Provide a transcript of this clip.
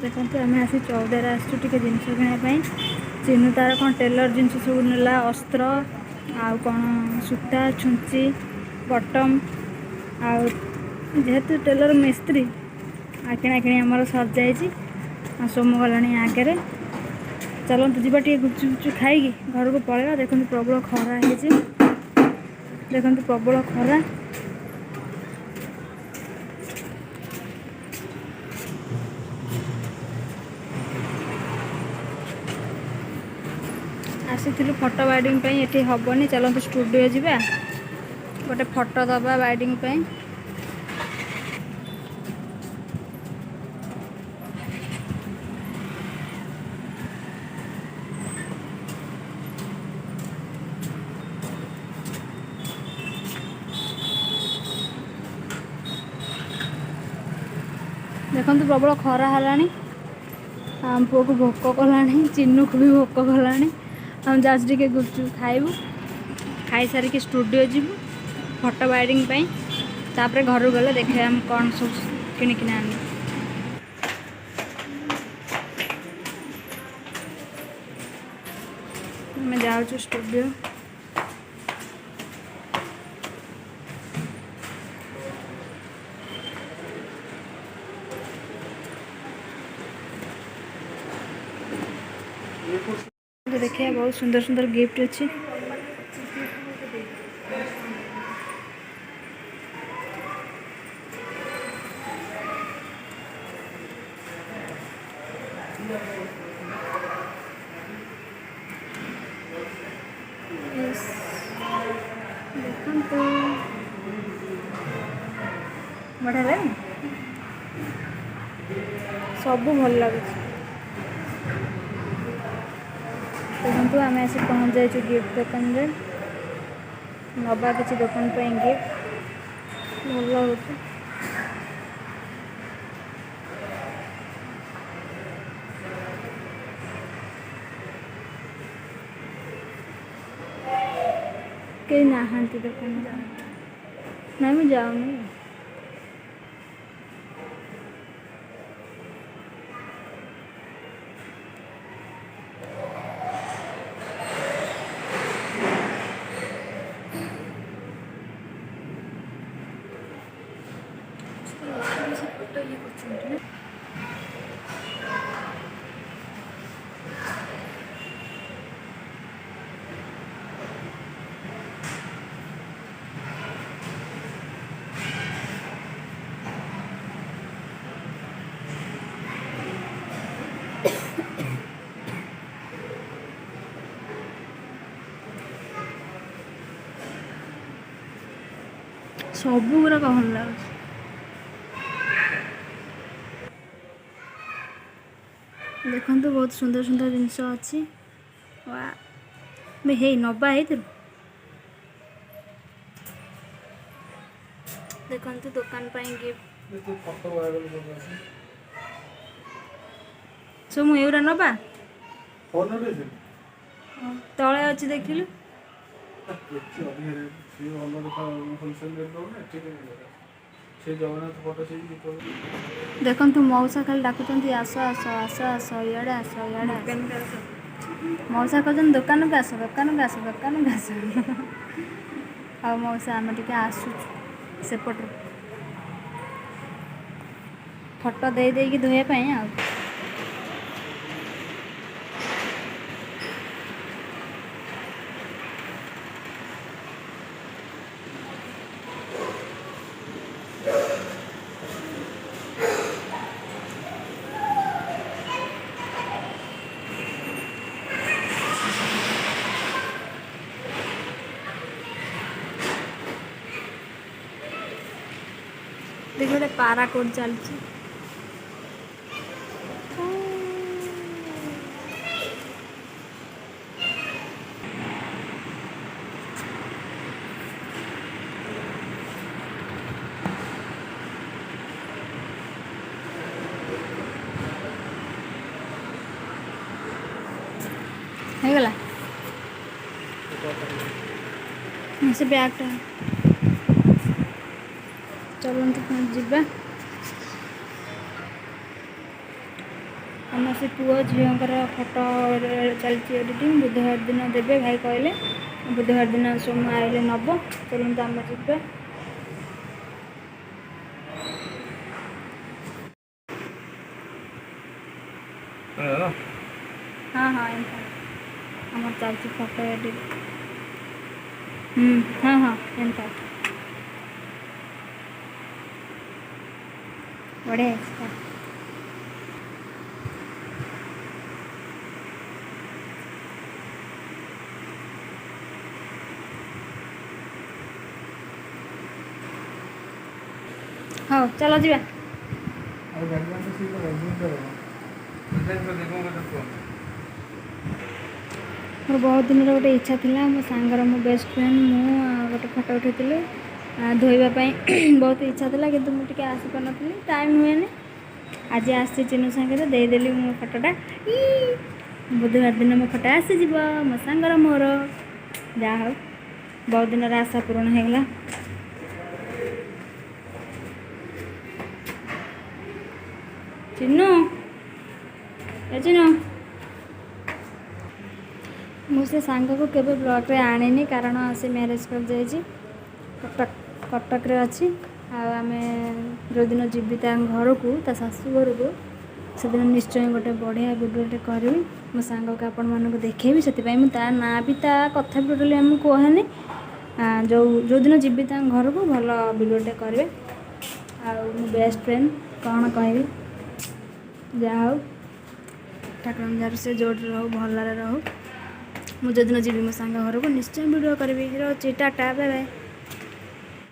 देखते आम आसी चौदार आसुँ जिनस किनापी चिन्नु तार कौन टेलर जिनस सब नेला अस्त्र आउ कौन सूता छुंची बटम आउ जेहेतु टेलर मिस्त्री आ किଣା किणी आमर सर जाइए सोम गला आगे चलते जी गुपचुप गुपचुप खाई घर को पलैया देखते प्रबल खरा देखते प्रबल खरा आसी फोटो बाइडिंग ये हेनी चलते स्टूडियो जावा गोटे फोटो दबा बाइडिंग देखो प्रबल खरा है आम पुआ को भोक कला चिन्नु को भी भोक कला हम जाऊँ टे गुपचुप खाइबू खाई सारिक स्टूडियो जीवु फोटो बाइडिंग तापर घर गले देखे हम कौन सब किणिकिना आने मैं जाऊँ स्टूडियो देखिए बहुत सुंदर सुंदर गिफ्ट अच्छी बढ़िया लगे सब भल लगे देखो आम आसी पहुँच जाइए गिफ्ट दुकान रे नवा किसी दुकान पर गिफ्ट भल लगे कहीं नहांती दुकान ना मैं जाऊनी सब गुराक भल लगे देखो बहुत सुंदर सुंदर जिनस अच्छी हे नवा है देखो दुकान गिफ्ट सो मुझे नवा तले अच्छी देखिलु देखु मौसा खाली डाकुंट आस आस आस आस इे आस इे मौसा कहते दुकान को आस दुकान को आस दुकान को आस आ मौसा आम टे आसु सेपट फोटो दे देकी धोयापाई आ देख गोटे पारा कोड चलती ହେଇଗଲା से बैगटा चलते जीवा ଆମ ସେ ପୁଅ ଝିଅଙ୍କର ଫଟୋ ଚାଲିଛି ଏଡ଼ିଟିଂ। ବୁଧବାର ଦିନ ଦେବେ ଭାଇ କହିଲେ। ବୁଧବାର ଦିନ ସୋମ ଆଇଲେ ନେବ। ଚାଲନ୍ତୁ ଆମେ ଯିବା। हाँ हाँ एंता हमार चालची फोटो एडिट। हाँ हाँ एंता बढ़िया है। हाँ चलो जीवा। मोर बहुत दिन गोटे इच्छा था मो सांगर मो बेस्ट फ्रेंड मु गोटे फोटो उठेली धोइबापी बहुत इच्छा था कि मुझे आसीपार नी टाइम हुए आज आसी चिन्नु सांगे देदेली मो फोटोटा। बुधवार दिन मो फोटो आसीज मो सांगर मोर जहा हो बहुत दिन आशा पूरण होगला। चिन्नु ए चिन्नु मुझे सांग को केवे ब्लॉग रे आने कारण से मैरिज कर जाइए कटक रे अच्छी आम जो दिन जीवी घर को शाशु घर को से दिन निश्चय गोटे बढ़िया वीडियोटे करी मो सांग को आपण मानक देखेबी से मुझे ना भी ता कथा भी टोटली आम कहनी जो दिन जीवी घर को भल वीडियोटे करेंगे। मो बेस्ट फ्रेंड कौन कहबी जहा हो ठाकुर दयार से जोड़ रहू भल रहू। मुझे दिन जीवी मो सांग घर को निश्चय वीडियो करी। Tata bye bye.